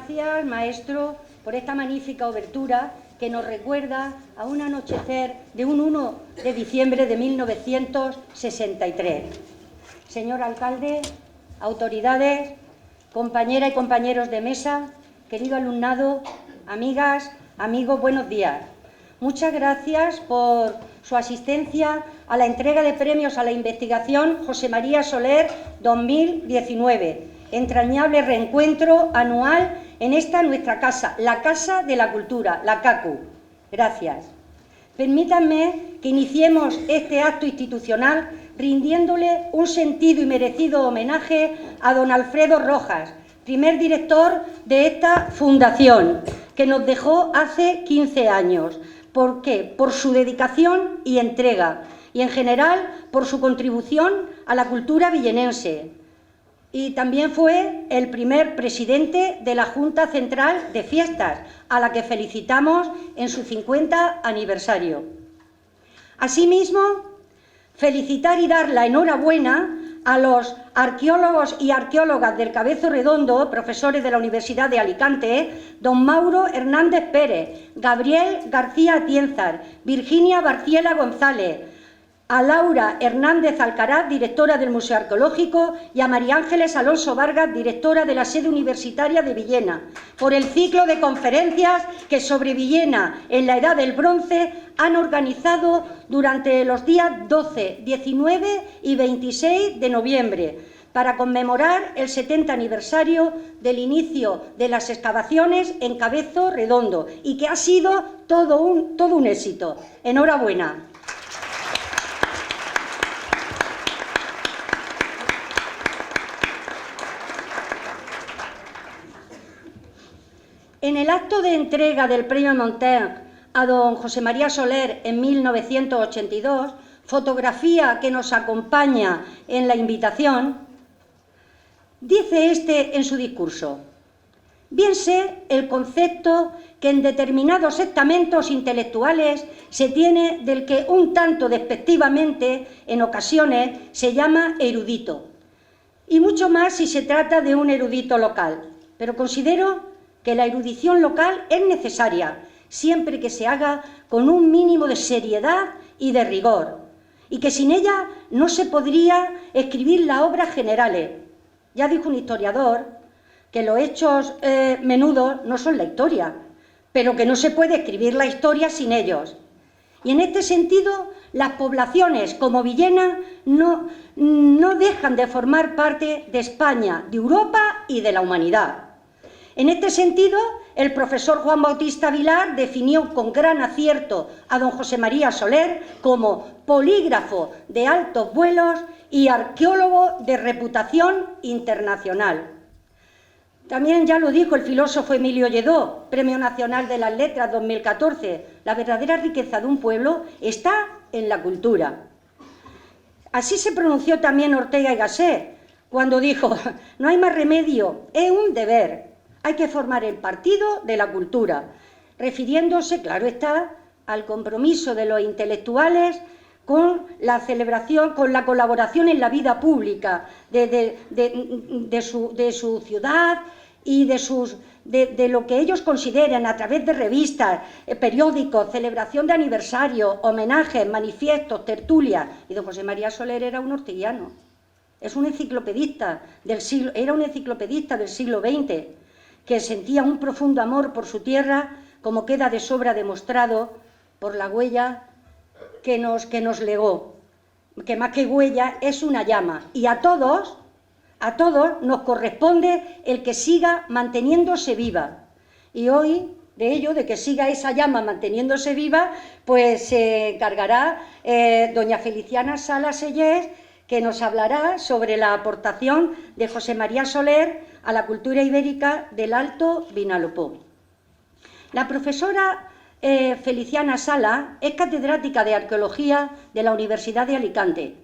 gracias, maestro, por esta magnífica obertura que nos recuerda a un anochecer de un 1 de diciembre de 1963. Señor alcalde, autoridades, compañeras y compañeros de mesa, querido alumnado, amigas, amigos, buenos días. Muchas gracias por su asistencia a la entrega de premios a la investigación José María Soler 2019, entrañable reencuentro anual en esta nuestra casa, la Casa de la Cultura, la CACU. Gracias. Permítanme que iniciemos este acto institucional rindiéndole un sentido y merecido homenaje a don Alfredo Rojas, primer director de esta fundación, que nos dejó hace 15 años. ¿Por qué? Por su dedicación y entrega, y en general por su contribución a la cultura villenense. Y también fue el primer presidente de la Junta Central de Fiestas, a la que felicitamos en su 50 aniversario. Asimismo, felicitar y dar la enhorabuena a los arqueólogos y arqueólogas del Cabezo Redondo, profesores de la Universidad de Alicante, don Mauro Hernández Pérez, Gabriel García Atienzar, Virginia Barciela González, a Laura Hernández Alcaraz, directora del Museo Arqueológico, y a María Ángeles Alonso Vargas, directora de la sede universitaria de Villena, por el ciclo de conferencias que sobre Villena en la Edad del Bronce han organizado durante los días 12, 19 y 26 de noviembre, para conmemorar el 70 aniversario del inicio de las excavaciones en Cabezo Redondo, y que ha sido todo un éxito. Enhorabuena. En el acto de entrega del Premio Montaigne a don José María Soler en 1982, fotografía que nos acompaña en la invitación, dice este en su discurso: bien sé el concepto que en determinados estamentos intelectuales se tiene del que un tanto despectivamente en ocasiones se llama erudito, y mucho más si se trata de un erudito local, pero considero que la erudición local es necesaria, siempre que se haga con un mínimo de seriedad y de rigor, y que sin ella no se podría escribir las obras generales. Ya dijo un historiador que los hechos menudos no son la historia, pero que no se puede escribir la historia sin ellos. Y en este sentido, las poblaciones como Villena no dejan de formar parte de España, de Europa y de la humanidad. En este sentido, el profesor Juan Bautista Vilar definió con gran acierto a don José María Soler como polígrafo de altos vuelos y arqueólogo de reputación internacional. También ya lo dijo el filósofo Emilio Lledó, Premio Nacional de las Letras 2014, la verdadera riqueza de un pueblo está en la cultura. Así se pronunció también Ortega y Gasset, cuando dijo: no hay más remedio, es un deber. Hay que formar el partido de la cultura, refiriéndose, claro está, al compromiso de los intelectuales con la celebración, con la colaboración en la vida pública de su ciudad y de lo que ellos consideren a través de revistas, periódicos, celebración de aniversarios, homenajes, manifiestos, tertulias. Y don José María Soler era un orteguiano, era un enciclopedista del siglo XX, que sentía un profundo amor por su tierra, como queda de sobra demostrado por la huella que nos legó, que más que huella es una llama, y a todos nos corresponde el que siga manteniéndose viva. Y hoy, de ello, de que siga esa llama manteniéndose viva, pues se encargará doña Feliciana Sala Sellés, que nos hablará sobre la aportación de José María Soler a la cultura ibérica del Alto Vinalopó. La profesora Feliciana Sala es catedrática de Arqueología de la Universidad de Alicante.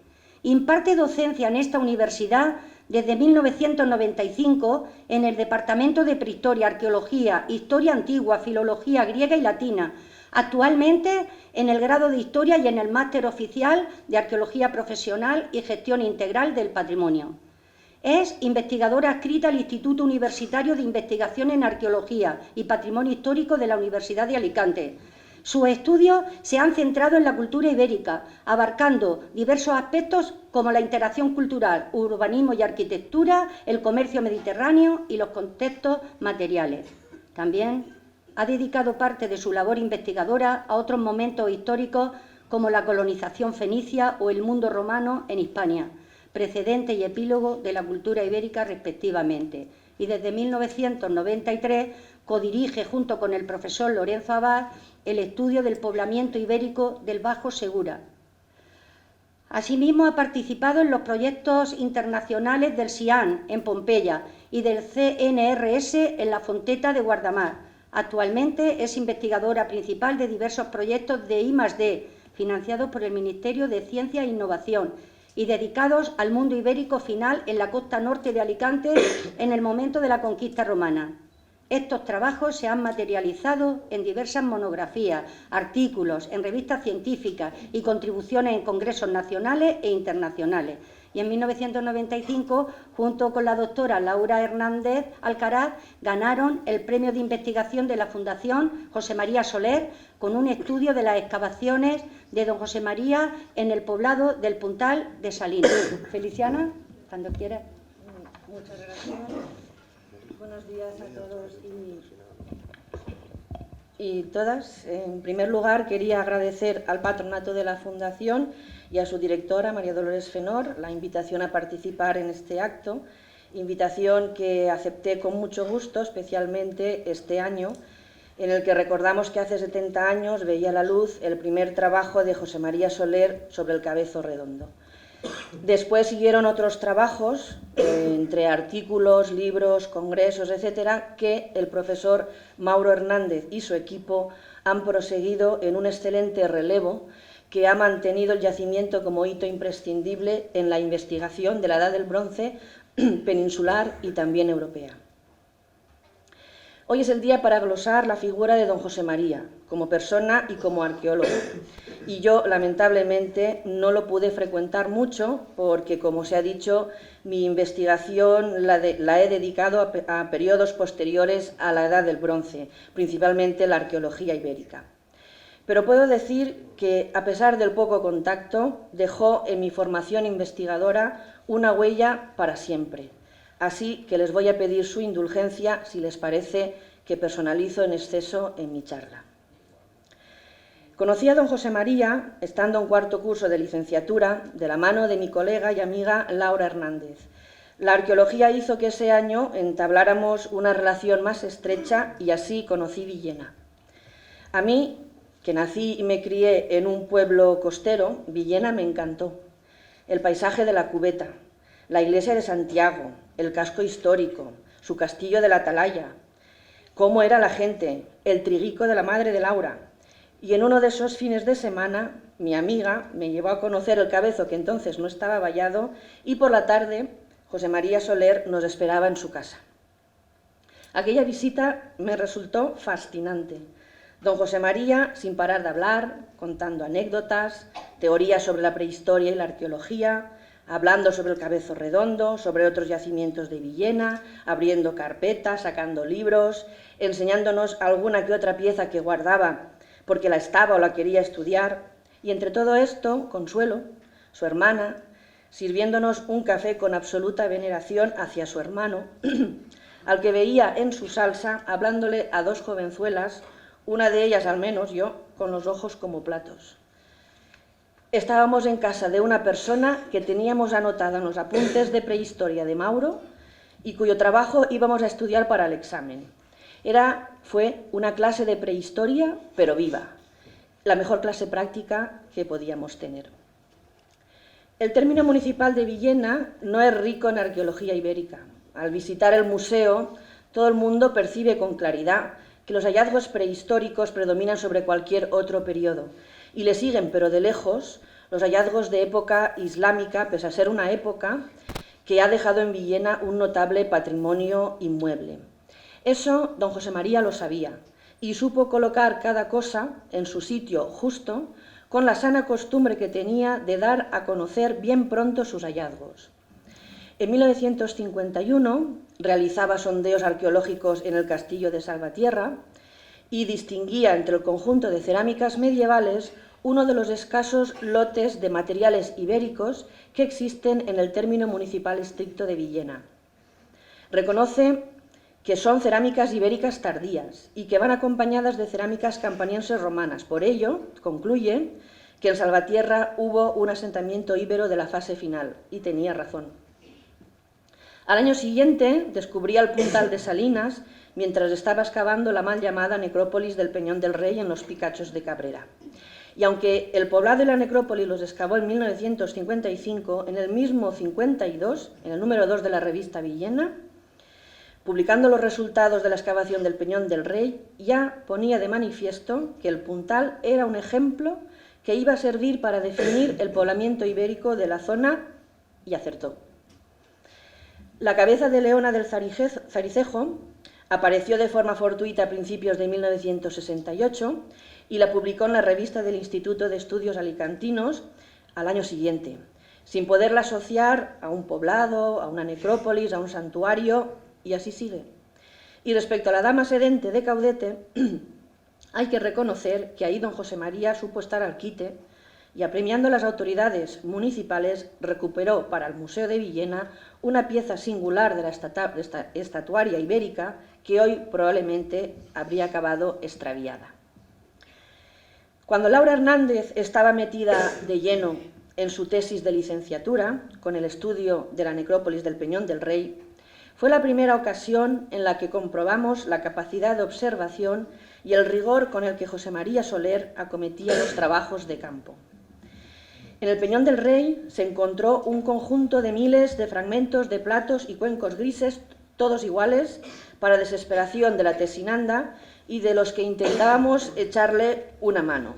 Imparte docencia en esta universidad desde 1995 en el Departamento de Prehistoria, Arqueología, Historia Antigua, Filología Griega y Latina, actualmente en el grado de Historia y en el máster oficial de Arqueología Profesional y Gestión Integral del Patrimonio. Es investigadora adscrita al Instituto Universitario de Investigación en Arqueología y Patrimonio Histórico de la Universidad de Alicante. Sus estudios se han centrado en la cultura ibérica, abarcando diversos aspectos como la interacción cultural, urbanismo y arquitectura, el comercio mediterráneo y los contextos materiales. También ha dedicado parte de su labor investigadora a otros momentos históricos como la colonización fenicia o el mundo romano en Hispania, precedente y epílogo de la cultura ibérica respectivamente. Y desde 1993 codirige junto con el profesor Lorenzo Abad el estudio del poblamiento ibérico del Bajo Segura. Asimismo, ha participado en los proyectos internacionales del SIAN en Pompeya y del CNRS en la Fonteta de Guardamar. Actualmente es investigadora principal de diversos proyectos de I+D, financiados por el Ministerio de Ciencia e Innovación, y dedicados al mundo ibérico final en la costa norte de Alicante en el momento de la conquista romana. Estos trabajos se han materializado en diversas monografías, artículos, en revistas científicas y contribuciones en congresos nacionales e internacionales. Y en 1995, junto con la doctora Laura Hernández Alcaraz, ganaron el premio de investigación de la Fundación José María Soler con un estudio de las excavaciones de don José María en el poblado del Puntal de Salinas. Feliciana, cuando quieras. Muchas gracias. Buenos días a todos y todas. En primer lugar, quería agradecer al patronato de la Fundación y a su directora, María Dolores Fenor, la invitación a participar en este acto, invitación que acepté con mucho gusto, especialmente este año, en el que recordamos que hace 70 años veía la luz el primer trabajo de José María Soler sobre el Cabezo Redondo. Después siguieron otros trabajos, entre artículos, libros, congresos, etcétera, que el profesor Mauro Hernández y su equipo han proseguido en un excelente relevo que ha mantenido el yacimiento como hito imprescindible en la investigación de la Edad del Bronce peninsular y también europea. Hoy es el día para glosar la figura de don José María, como persona y como arqueólogo. Y yo, lamentablemente, no lo pude frecuentar mucho porque, como se ha dicho, mi investigación la he dedicado a periodos posteriores a la Edad del Bronce, principalmente la arqueología ibérica. Pero puedo decir que, a pesar del poco contacto, dejó en mi formación investigadora una huella para siempre. Así que les voy a pedir su indulgencia si les parece que personalizo en exceso en mi charla. Conocí a don José María estando en cuarto curso de licenciatura de la mano de mi colega y amiga Laura Hernández. La arqueología hizo que ese año entabláramos una relación más estrecha y así conocí Villena. A mí, que nací y me crié en un pueblo costero, Villena me encantó. El paisaje de la Cubeta, la iglesia de Santiago, el casco histórico, su castillo de la Atalaya, cómo era la gente, el triguico de la madre de Laura. Y en uno de esos fines de semana, mi amiga me llevó a conocer el Cabezo, que entonces no estaba vallado, y por la tarde José María Soler nos esperaba en su casa. Aquella visita me resultó fascinante. Don José María, sin parar de hablar, contando anécdotas, teorías sobre la prehistoria y la arqueología, hablando sobre el Cabezo Redondo, sobre otros yacimientos de Villena, abriendo carpetas, sacando libros, enseñándonos alguna que otra pieza que guardaba porque la estaba o la quería estudiar, y entre todo esto, Consuelo, su hermana, sirviéndonos un café con absoluta veneración hacia su hermano, al que veía en su salsa, hablándole a dos jovenzuelas, una de ellas al menos yo, con los ojos como platos. Estábamos en casa de una persona que teníamos anotada en los apuntes de prehistoria de Mauro y cuyo trabajo íbamos a estudiar para el examen. Fue una clase de prehistoria, pero viva, la mejor clase práctica que podíamos tener. El término municipal de Villena no es rico en arqueología ibérica. Al visitar el museo, todo el mundo percibe con claridad que los hallazgos prehistóricos predominan sobre cualquier otro periodo y le siguen, pero de lejos, los hallazgos de época islámica, pese a ser una época que ha dejado en Villena un notable patrimonio inmueble. Eso don José María lo sabía y supo colocar cada cosa en su sitio justo con la sana costumbre que tenía de dar a conocer bien pronto sus hallazgos. En 1951 realizaba sondeos arqueológicos en el castillo de Salvatierra y distinguía entre el conjunto de cerámicas medievales uno de los escasos lotes de materiales ibéricos que existen en el término municipal estricto de Villena. Reconoce que son cerámicas ibéricas tardías y que van acompañadas de cerámicas campanienses romanas. Por ello, concluye que en Salvatierra hubo un asentamiento íbero de la fase final, y tenía razón. Al año siguiente descubría el puntal de Salinas mientras estaba excavando la mal llamada necrópolis del Peñón del Rey en los Picachos de Cabrera. Y aunque el poblado y la necrópolis los excavó en 1955, en el mismo 52, en el número 2 de la revista Villena, publicando los resultados de la excavación del Peñón del Rey, ya ponía de manifiesto que el puntal era un ejemplo que iba a servir para definir el poblamiento ibérico de la zona, y acertó. La cabeza de Leona del Zaricejo apareció de forma fortuita a principios de 1968 y la publicó en la revista del Instituto de Estudios Alicantinos al año siguiente, sin poderla asociar a un poblado, a una necrópolis, a un santuario, y así sigue. Y respecto a la dama sedente de Caudete, hay que reconocer que ahí don José María supo estar al quite y, apremiando a las autoridades municipales, recuperó para el Museo de Villena una pieza singular de la estatuaria ibérica que hoy probablemente habría acabado extraviada. Cuando Laura Hernández estaba metida de lleno en su tesis de licenciatura, con el estudio de la necrópolis del Peñón del Rey, fue la primera ocasión en la que comprobamos la capacidad de observación y el rigor con el que José María Soler acometía los trabajos de campo. En el Peñón del Rey se encontró un conjunto de miles de fragmentos de platos y cuencos grises, todos iguales, para desesperación de la tesinanda y de los que intentábamos echarle una mano.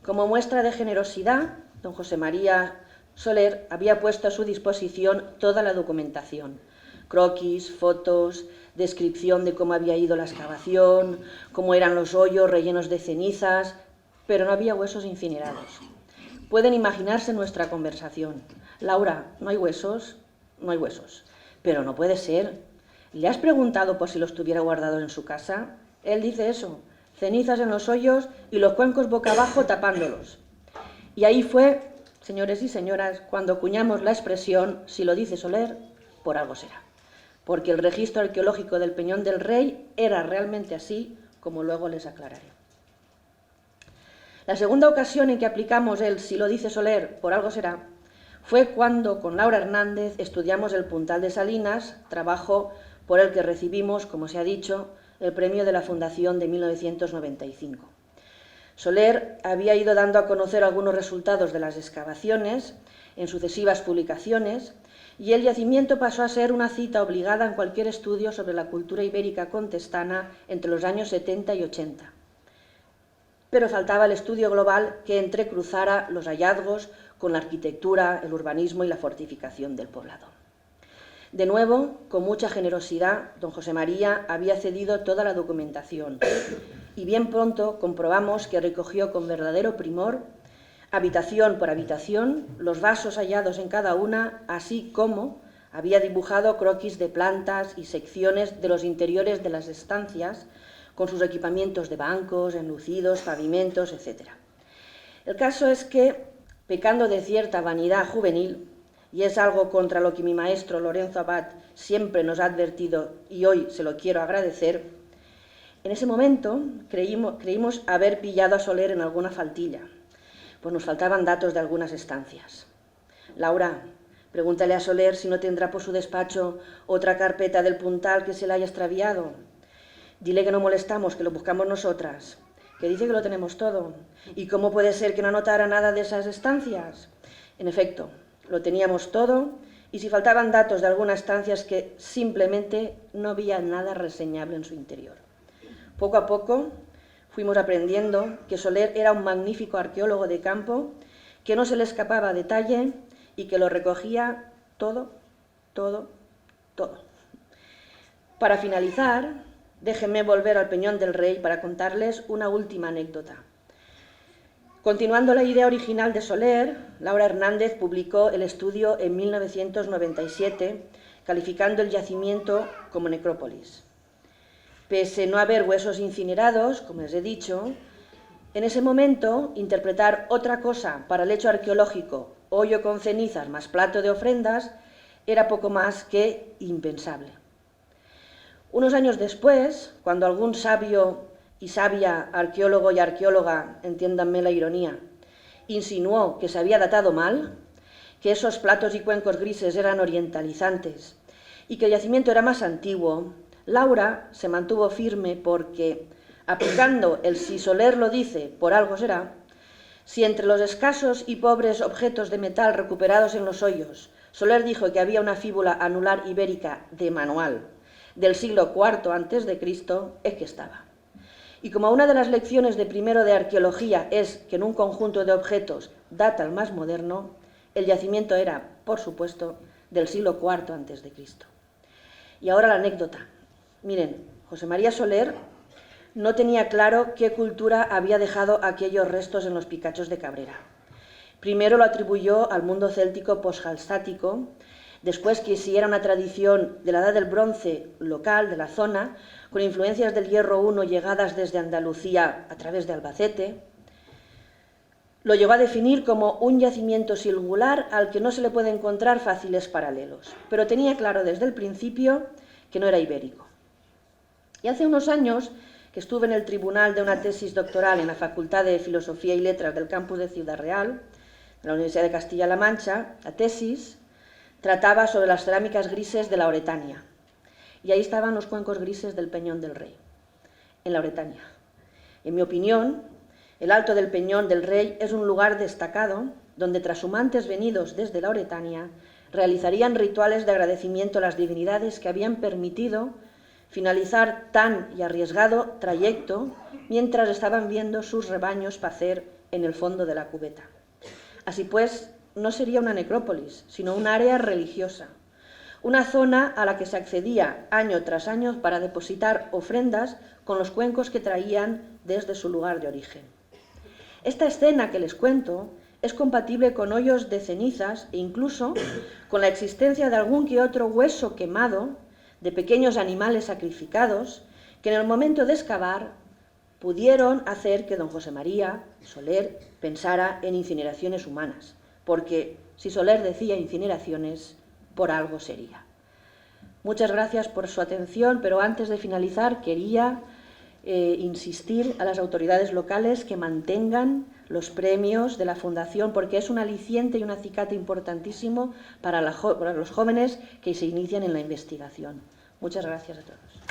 Como muestra de generosidad, don José María Soler había puesto a su disposición toda la documentación: croquis, fotos, descripción de cómo había ido la excavación, cómo eran los hoyos rellenos de cenizas, pero no había huesos incinerados. Pueden imaginarse nuestra conversación. Laura, ¿no hay huesos? No hay huesos. Pero no puede ser. ¿Le has preguntado por si los tuviera guardados en su casa? Él dice eso: cenizas en los hoyos y los cuencos boca abajo tapándolos. Y ahí fue, señores y señoras, cuando acuñamos la expresión: si lo dice Soler, por algo será. Porque el registro arqueológico del Peñón del Rey era realmente así, como luego les aclararé. La segunda ocasión en que aplicamos el si lo dice Soler, por algo será, fue cuando con Laura Hernández estudiamos el puntal de Salinas, trabajo por el que recibimos, como se ha dicho, el premio de la Fundación de 1995. Soler había ido dando a conocer algunos resultados de las excavaciones en sucesivas publicaciones, y el yacimiento pasó a ser una cita obligada en cualquier estudio sobre la cultura ibérica contestana entre los años 70 y 80. Pero faltaba el estudio global que entrecruzara los hallazgos con la arquitectura, el urbanismo y la fortificación del poblado. De nuevo, con mucha generosidad, don José María había cedido toda la documentación, y bien pronto comprobamos que recogió con verdadero primor, habitación por habitación, los vasos hallados en cada una, así como había dibujado croquis de plantas y secciones de los interiores de las estancias, con sus equipamientos de bancos, enlucidos, pavimentos, etc. El caso es que, pecando de cierta vanidad juvenil, y es algo contra lo que mi maestro Lorenzo Abad siempre nos ha advertido y hoy se lo quiero agradecer, en ese momento creímos haber pillado a Soler en alguna faltilla, pues nos faltaban datos de algunas estancias. Laura, pregúntale a Soler si no tendrá por su despacho otra carpeta del puntal que se le haya extraviado. Dile que no molestamos, que lo buscamos nosotras, que dice que lo tenemos todo. ¿Y cómo puede ser que no anotara nada de esas estancias? En efecto, lo teníamos todo, y si faltaban datos de alguna estancia es que simplemente no había nada reseñable en su interior. Poco a poco fuimos aprendiendo que Soler era un magnífico arqueólogo de campo, que no se le escapaba detalle y que lo recogía todo, todo, todo. Para finalizar, déjenme volver al Peñón del Rey para contarles una última anécdota. Continuando la idea original de Soler, Laura Hernández publicó el estudio en 1997, calificando el yacimiento como necrópolis. Pese a no haber huesos incinerados, como les he dicho, en ese momento interpretar otra cosa para el hecho arqueológico, hoyo con cenizas más plato de ofrendas, era poco más que impensable. Unos años después, cuando algún sabio y sabia arqueólogo y arqueóloga, entiéndanme la ironía, insinuó que se había datado mal, que esos platos y cuencos grises eran orientalizantes y que el yacimiento era más antiguo, Laura se mantuvo firme porque, aplicando el si Soler lo dice, por algo será, si entre los escasos y pobres objetos de metal recuperados en los hoyos, Soler dijo que había una fíbula anular ibérica de manual del siglo IV a.C., es que estaba. Y como una de las lecciones de primero de arqueología es que en un conjunto de objetos data el más moderno, el yacimiento era, por supuesto, del siglo IV a.C. Y ahora la anécdota. Miren, José María Soler no tenía claro qué cultura había dejado aquellos restos en los Picachos de Cabrera. Primero lo atribuyó al mundo céltico poshalstático, después que si era una tradición de la Edad del Bronce local de la zona, con influencias del Hierro I llegadas desde Andalucía a través de Albacete, lo llegó a definir como un yacimiento singular al que no se le puede encontrar fáciles paralelos, pero tenía claro desde el principio que no era ibérico. Y hace unos años que estuve en el tribunal de una tesis doctoral en la Facultad de Filosofía y Letras del campus de Ciudad Real, de la Universidad de Castilla-La Mancha, la tesis trataba sobre las cerámicas grises de la Oretania. Y ahí estaban los cuencos grises del Peñón del Rey, en la Oretania. En mi opinión, el Alto del Peñón del Rey es un lugar destacado donde trashumantes venidos desde la Oretania realizarían rituales de agradecimiento a las divinidades que habían permitido finalizar tan y arriesgado trayecto mientras estaban viendo sus rebaños pacer en el fondo de la cubeta. Así pues, no sería una necrópolis, sino un área religiosa, una zona a la que se accedía año tras año para depositar ofrendas con los cuencos que traían desde su lugar de origen. Esta escena que les cuento es compatible con hoyos de cenizas e incluso con la existencia de algún que otro hueso quemado de pequeños animales sacrificados que en el momento de excavar pudieron hacer que don José María Soler pensara en incineraciones humanas, porque si Soler decía incineraciones, por algo sería. Muchas gracias por su atención, pero antes de finalizar quería insistir a las autoridades locales que mantengan los premios de la Fundación, porque es un aliciente y un acicate importantísimo para los jóvenes que se inician en la investigación. Muchas gracias a todos.